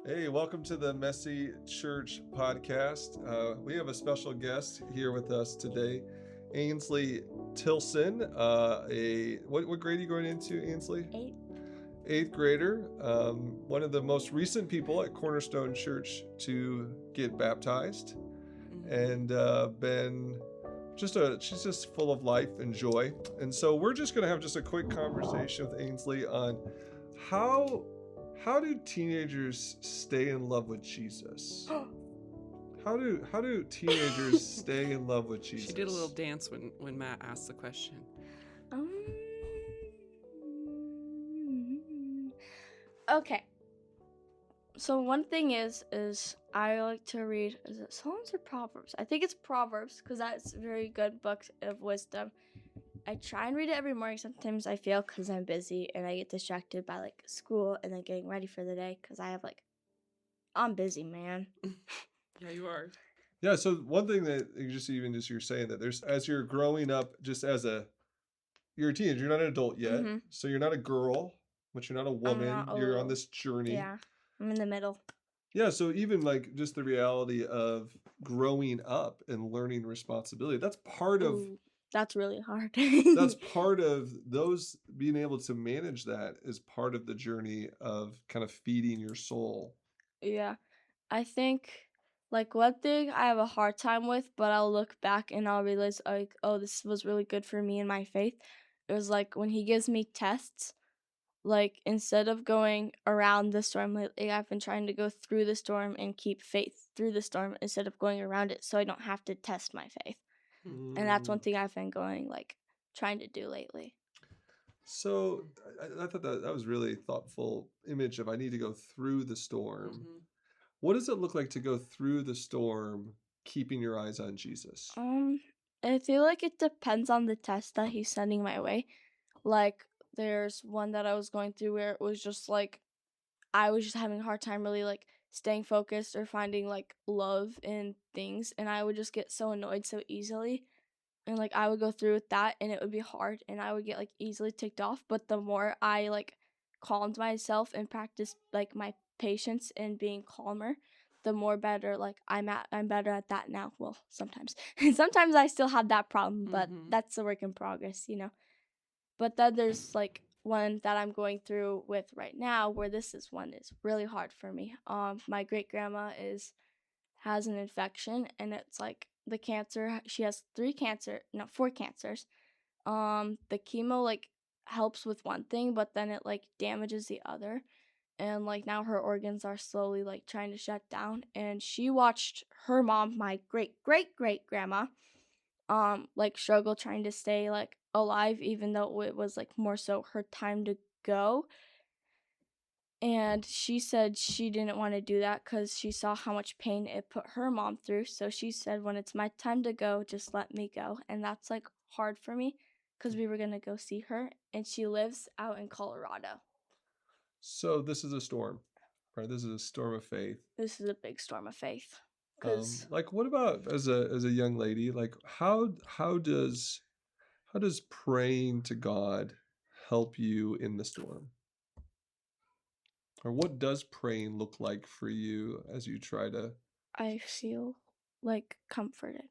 Hey, welcome to the Messy Church podcast. We have a special guest here with us today, Ansley Tilson. What grade are you going into, Ansley? Eighth grader. One of the most recent people at Cornerstone Church to get baptized, and she's just full of life and joy. And so we're just going to have just a quick conversation with Ansley on how do teenagers stay in love with Jesus? How do teenagers stay in love with Jesus? She did a little dance when Matt asked the question. Okay. So one thing is I like to read, is it Psalms or Proverbs? I think it's Proverbs, because that's a very good book of wisdom. I try and read it every morning. Sometimes I fail because I'm busy and I get distracted by like school and then getting ready for the day because I'm busy, man. Yeah, you are. Yeah, so one thing that you're saying that there's, as you're growing up, you're a teenager, you're not an adult yet, so you're not a girl, but you're not a woman. You're on this journey. Yeah, I'm in the middle. Yeah, so even like just the reality of growing up and learning responsibility, that's part of... That's really hard. That's part of those, being able to manage that is part of the journey of kind of feeding your soul. Yeah, I think like one thing I have a hard time with, but I'll look back and I'll realize like, oh, this was really good for me and my faith. It was like when he gives me tests, like instead of going around the storm lately, I've been trying to go through the storm and keep faith through the storm instead of going around it, so I don't have to test my faith. And that's one thing I've been trying to do lately. So I thought that was really thoughtful image of, I need to go through the storm. What does it look like to go through the storm, keeping your eyes on Jesus? I feel like it depends on the test that he's sending my way. Like there's one that I was going through where it was just like I was just having a hard time really like staying focused or finding like love in things, and I would just get so annoyed so easily. And like I would go through with that and it would be hard and I would get like easily ticked off, but the more I like calmed myself and practiced like my patience and being calmer, the more better like I'm better at that now. Well, sometimes. Sometimes I still have that problem, but that's a work in progress, you know. But then there's like one that I'm going through with right now where this is one is really hard for me. My great grandma has an infection and it's like the cancer, she has 4 cancers. The chemo like helps with one thing, but then it like damages the other. And like now her organs are slowly like trying to shut down, and she watched her mom, my great grandma, like struggle trying to stay like alive, even though it was like more so her time to go. And she said she didn't want to do that because she saw how much pain it put her mom through. So she said, when it's my time to go, just let me go. And that's like hard for me because we were going to go see her, and she lives out in Colorado. So this is a storm, right? This is a storm of faith. This is a big storm of faith. Like, what about as a young lady? Like, how does praying to God help you in the storm? Or what does praying look like for you as you try to... I feel like comforted.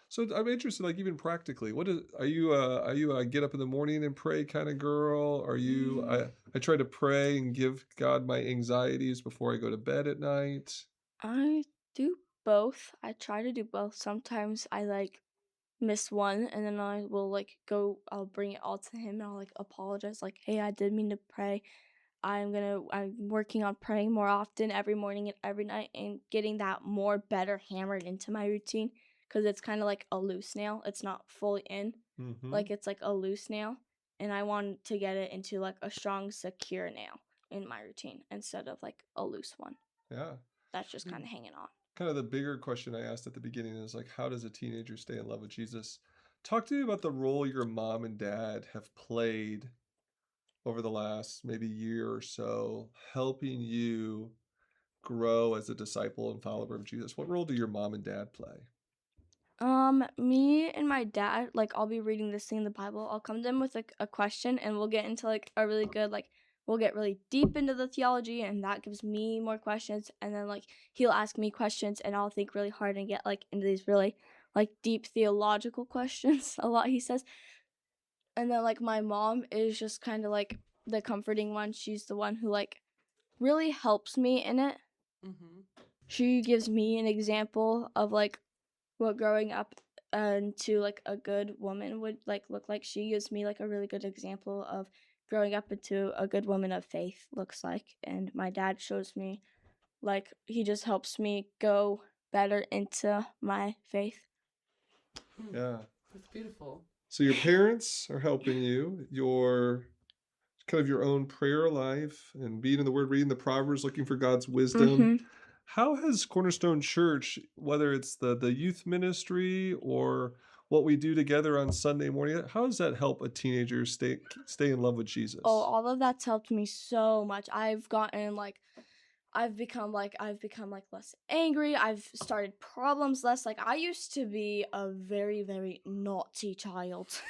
So I'm interested, like even practically, are you a get up in the morning and pray kind of girl? Are you I try to pray and give God my anxieties before I go to bed at night? I do both. I try to do both. Sometimes I like miss one, and then I will like I'll bring it all to him and I'll like apologize, like, hey, I did mean to pray. I'm working on praying more often every morning and every night and getting that more better hammered into my routine, because it's kind of like a loose nail. It's not fully in. Like it's like a loose nail, and I want to get it into like a strong, secure nail in my routine instead of like a loose one. Yeah. That's just kind of hanging on. Kind of the bigger question I asked at the beginning is like, how does a teenager stay in love with Jesus? Talk to me about the role your mom and dad have played over the last maybe year or so, helping you grow as a disciple and follower of Jesus. What role do your mom and dad play? Me and my dad, like, I'll be reading this thing in the Bible. I'll come to him with like a question, and we'll get into like a really good like we'll get really deep into the theology, and that gives me more questions. And then like he'll ask me questions, and I'll think really hard and get like into these really like deep theological questions. A lot, he says. And then like my mom is just kind of like the comforting one. She's the one who like really helps me in it. Mm-hmm. She gives me an example of like what growing up into like a good woman would like look like. She gives me like a really good example of growing up into a good woman of faith looks like. And my dad shows me like he just helps me go better into my faith. Yeah. That's beautiful. So your parents are helping you. Your kind of your own prayer life and being in the Word, reading the Proverbs, looking for God's wisdom. Mm-hmm. How has Cornerstone Church, whether it's the youth ministry or what we do together on Sunday morning, how does that help a teenager stay in love with Jesus? Oh, all of that's helped me so much. I've become like less angry. I've started problems less. Like I used to be a very, very naughty child.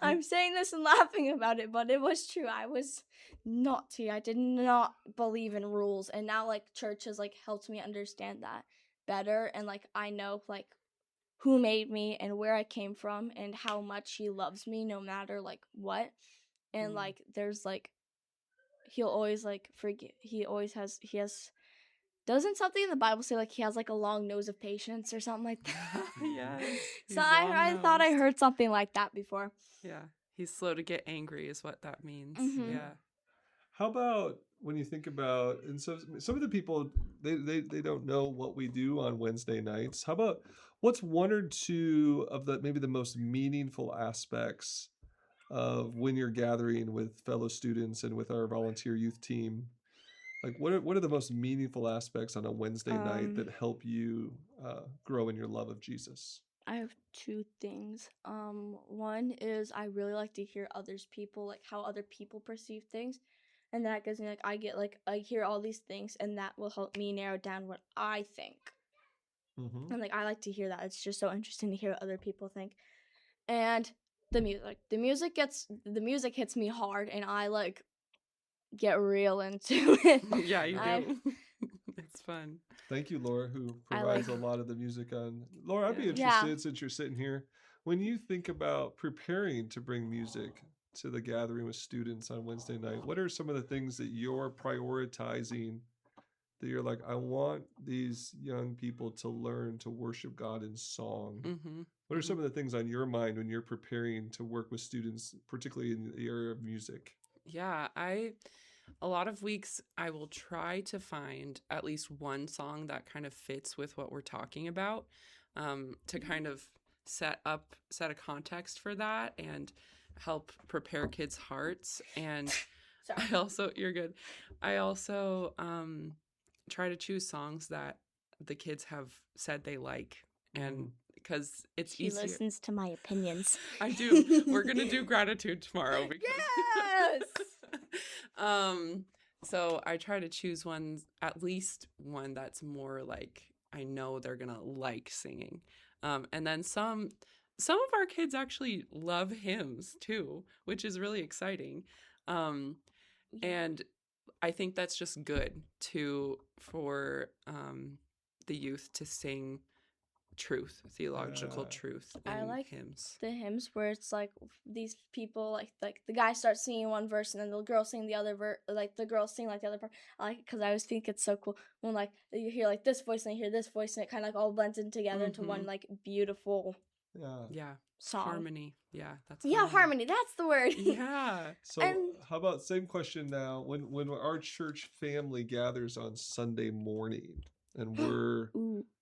I'm saying this and laughing about it, but it was true. I was naughty. I did not believe in rules, and now like church has like helped me understand that better, and like I know like who made me and where I came from and how much he loves me no matter like what. And like there's like he'll always like forgive. He has doesn't something in the Bible say like he has like a long nose of patience or something like that? Yes. So I thought I heard something like that before. Yeah. He's slow to get angry is what that means. Mhm. Yeah. How about when you think about, and so some of the people, they don't know what we do on Wednesday nights. How about what's one or two of the maybe the most meaningful aspects of when you're gathering with fellow students and with our volunteer youth team? Like what are the most meaningful aspects on a Wednesday night that help you grow in your love of Jesus? I have two things. One is I really like to hear others people like how other people perceive things, and that gives me like I hear all these things, and that will help me narrow down what I think. Mm-hmm. And like I like to hear that. It's just so interesting to hear what other people think. And the music hits me hard, and I like get real into it. Yeah, you I do. It's fun. Thank you, Laura, who I provides like- a lot of the music on. Laura, I'd be Yeah. interested Yeah. since you're sitting here. When you think about preparing to bring music to the gathering with students on Wednesday night, what are some of the things that you're prioritizing that you're like, I want these young people to learn to worship God in song? Mm-hmm. What are some of the things on your mind when you're preparing to work with students, particularly in the area of music? Yeah, a lot of weeks I will try to find at least one song that kind of fits with what we're talking about, to kind of set a context for that and help prepare kids' hearts. And Sorry. you're good. I also try to choose songs that the kids have said they like, and because it's She easier. listens to my opinions. I do. We're gonna do gratitude tomorrow because Yes. So I try to choose at least one that's more like I know they're gonna like singing. And then some of our kids actually love hymns too, which is really exciting. And I think that's just good for the youth to sing theological truth in I like hymns. the hymns where it's like these people like the guy starts singing one verse and then the girl sing the other verse, like the girls sing like the other part. I like because I always think it's so cool when like you hear like this voice and you hear this voice and it kind of like all blends in together into one like beautiful song. Harmony. Yeah, that's harmony. That's the word. Yeah. So how about same question now? When our church family gathers on Sunday morning and we're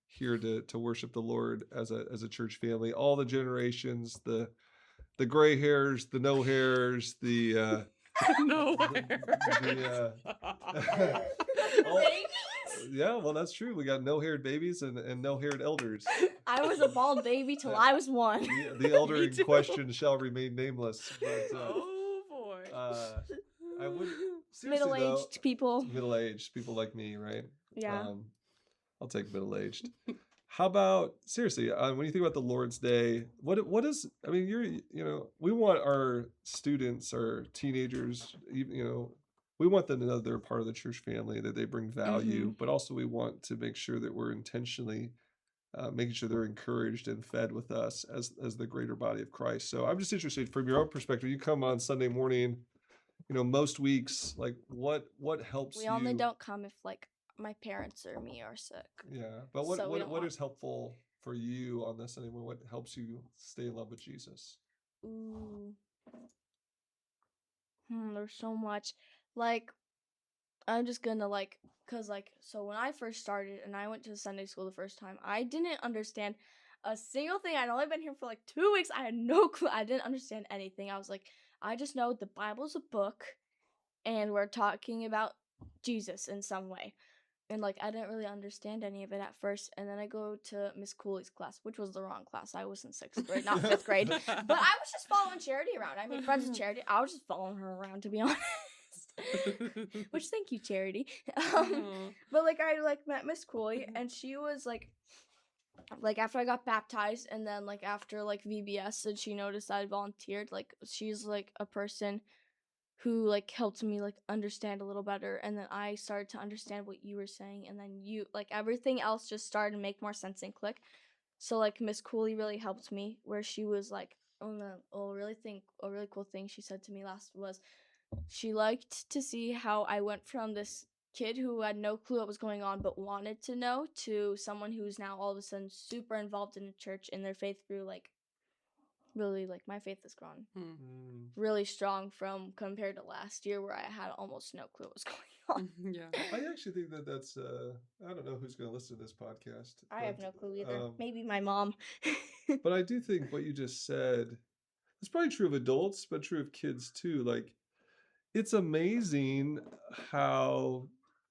here to worship the Lord as a church family, all the generations, the gray hairs, the no hairs, the no hairs. Yeah, well, that's true. We got no-haired babies and no-haired elders. I was a bald baby till I was one. The elder in question shall remain nameless. But, oh boy. I would Middle-aged people. Middle-aged people like me, right? Yeah. I'll take middle-aged. How about seriously? When you think about the Lord's Day, what is? I mean, we want our students, our teenagers, we want them to know they're part of the church family, that they bring value, Mhm. but also we want to make sure that we're intentionally making sure they're encouraged and fed with us as the greater body of Christ. So I'm just interested from your own perspective. You come on Sunday morning, most weeks, like what helps We only you? don't come if like my parents or me are sick. Yeah, but So we don't what want. is helpful for you on this anymore? What helps you stay in love with Jesus? Ooh. There's so much. Like, I'm just gonna like, cause like, so when I first started and I went to Sunday school the first time, I didn't understand a single thing. I'd only been here for like 2 weeks. I had no clue. I didn't understand anything. I was like, I just know the Bible's a book, and we're talking about Jesus in some way. And like, I didn't really understand any of it at first. And then I go to Miss Cooley's class, which was the wrong class. I was in 6th grade, not 5th grade. But I was just following Charity around. I made friends with Charity. I was just following her around, to be honest. Which, thank you, Charity. But like, I like met Miss Cooley, and she was like after I got baptized, and then like after like VBS, and she noticed I volunteered. Like, she's like a person who like helped me like understand a little better, and then I started to understand what you were saying, and then you like everything else just started to make more sense and click. So like Miss Cooley really helped me, where she was like, a really cool thing she said to me last was she liked to see how I went from this kid who had no clue what was going on but wanted to know, to someone who's now all of a sudden super involved in the church, and their faith grew like really, like my faith has grown Mm. really strong from compared to last year, where I had almost no clue what was going on. Yeah. I actually think that that's I don't know who's going to listen to this podcast. I have no clue either. um, Maybe my mom. but I do think what you just said, it's probably true of adults, but true of kids too. Like, it's amazing how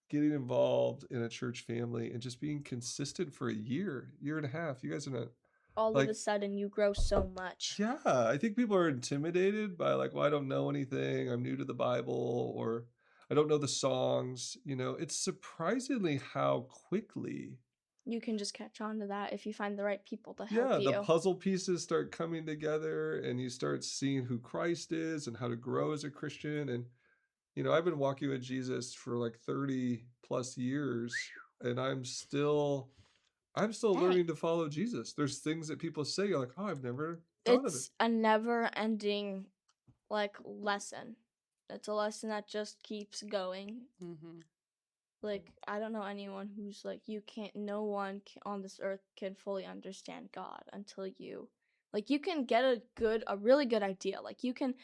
getting involved in a church family and just being consistent for a year and a half, you guys are not All of like, a sudden, you grow so much. yeah, I think people are intimidated by like, well, I don't know anything, I'm new to the Bible, or I don't know the songs. It's surprisingly how quickly, You can just catch on to that if you find the right people to help yeah, the you. puzzle pieces start coming together, and you start seeing who Christ is and how to grow as a Christian. And I've been walking with Jesus for like 30 plus years, and I'm still Dang. learning to follow Jesus. There's things that people say, you're like, oh, I've never thought of it. It's a never-ending like lesson. It's a lesson that just keeps going. Mm-hmm. Like, I don't know anyone who's like, no one on this earth can fully understand God until you can get a really good idea. Like, you can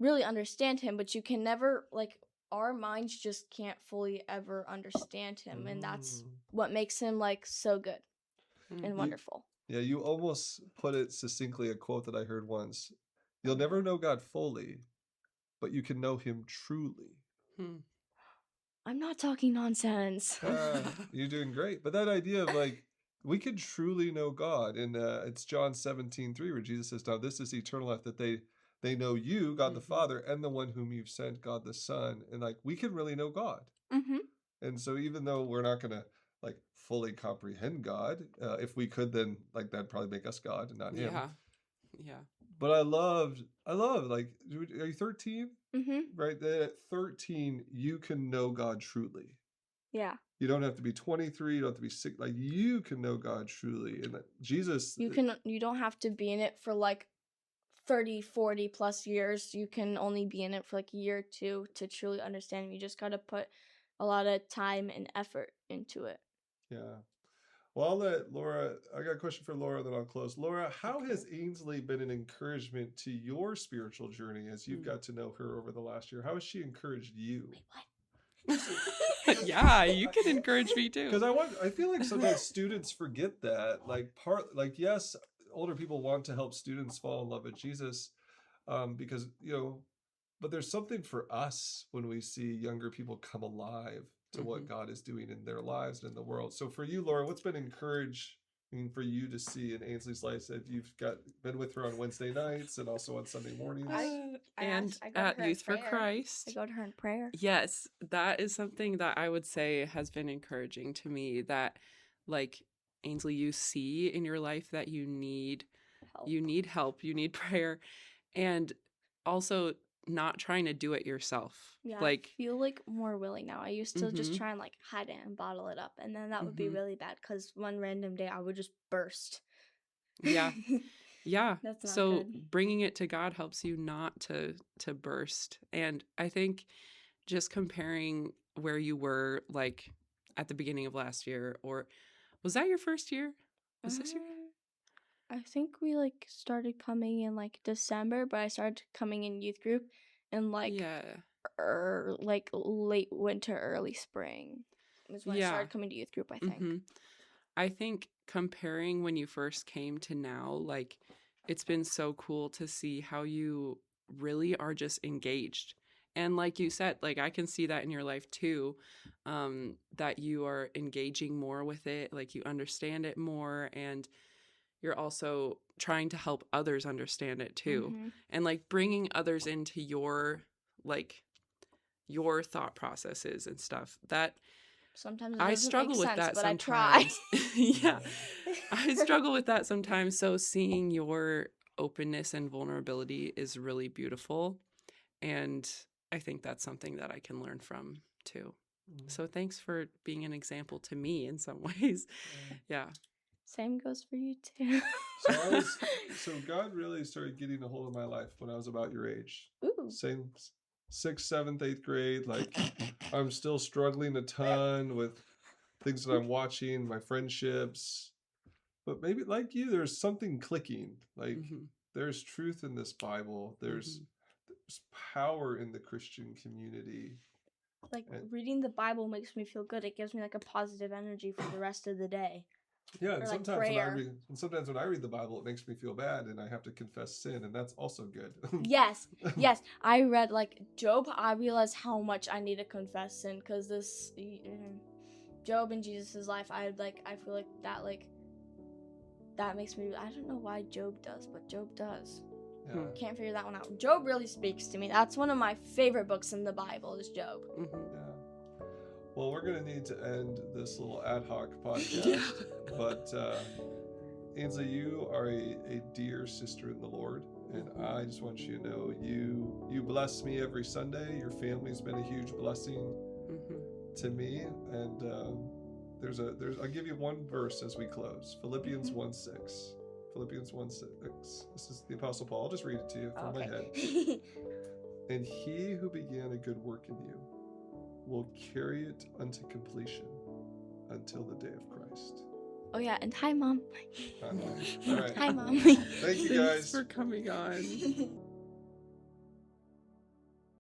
really understand him, but you can never, like, our minds just can't fully ever understand him. And that's what makes him like so good and wonderful. Yeah, you almost put it succinctly, a quote that I heard once. You'll never know God fully, but you can know him truly. I'm not talking nonsense. You're doing great. But that idea of like, we can truly know God. And it's John 17:3, where Jesus says, now this is eternal life, that they know you, God the Father, and the one whom you've sent, God the Son. And like, we can really know God. Mm-hmm. And so even though we're not going to like fully comprehend God, if we could, then like that'd probably make us God and not him. Yeah. But I love like, are you 13? Mm-hmm. Right? That at 13, you can know God truly. Yeah. You don't have to be 23. You don't have to be 6. Like, you can know God truly. And that Jesus. You don't have to be in it for like 30, 40 plus years. You can only be in it for like a year or two to truly understand him. You just got to put a lot of time and effort into it. Yeah. Well, I'll let Laura, I got a question for Laura, then I'll close. Laura, how has Ansley been an encouragement to your spiritual journey as you've got to know her over the last year? How has she encouraged you? Wait, what? Yeah, you can encourage me too. Because I feel like sometimes students forget that. Yes, older people want to help students fall in love with Jesus, because but there's something for us when we see younger people come alive to what God is doing in their lives and in the world. So for you, Laura, what's been encouraging for you to see in Ansley's life, that you've been with her on Wednesday nights and also on Sunday mornings? And I go to at her in Youth for prayer. Christ. I go to her in prayer. Yes, that is something that I would say has been encouraging to me, that like Ainsley, you see in your life that you need Help. help, you need prayer, and also not trying to do it yourself. Yeah, Like, I feel like more willing now. I used to just Mhm. try and like hide it and bottle it up, and then that would be Mhm. really bad because one random day I would just burst. Yeah. Yeah. That's not So good. bringing it to God helps you not to burst. And I think just comparing where you were like at the beginning of last year, or was that your first year? Was this your I think we like started coming in like December, but I started coming in youth group in like Yeah. like late winter, early spring is when I Yeah. started coming to youth group, I think. Mhm. I think comparing when you first came to now, like it's been so cool to see how you really are just engaged. And like you said, like I can see that in your life too, that you are engaging more with it, like you understand it more, and you're also trying to help others understand it too. Mhm. And like bringing others into like your thought processes and stuff. That Sometimes it I doesn't make struggle with sense, that but I try. sometimes. Yeah. I struggle with that sometimes. So seeing your openness and vulnerability is really beautiful. And I think that's something that I can learn from too. So thanks for being an example to me in some ways. Yeah. Same goes for you too. So God really started getting a hold of my life when I was about your age. Ooh. Same 6th, 7th, 8th grade. Like I'm still struggling a ton with things that I'm watching, my friendships. But maybe like you, there's something clicking. Like Mhm. there's truth in this Bible. There's power in the Christian community. Like And reading the Bible makes me feel good. It gives me like a positive energy for the rest of the day. yeah, Or and like sometimes when I read the Bible, it makes me feel bad, and I have to confess sin, and that's also good. Yes, yes. I read like Job. I realized how much I need to confess sin because this Job in Jesus' life. I feel like that makes me. I don't know why Job does, but Job does. Yeah. Can't figure that one out. Job really speaks to me. That's one of my favorite books in the Bible. Is Job. Mhm. Yeah. Well, we're gonna need to end this little ad hoc podcast, Yeah. but Ainsley, you are a dear sister in the Lord, and I just want you to know you bless me every Sunday. Your family's been a huge blessing to me, and I'll give you one verse as we close. Philippians 1:6. Philippians 1:6. This is the Apostle Paul. I'll just read it to you from my head. And he who began a good work in you will carry it unto completion until the day of Christ. Oh yeah, and hi, Mom. All right. Hi, Mom. Thank you, Thanks guys. for coming on.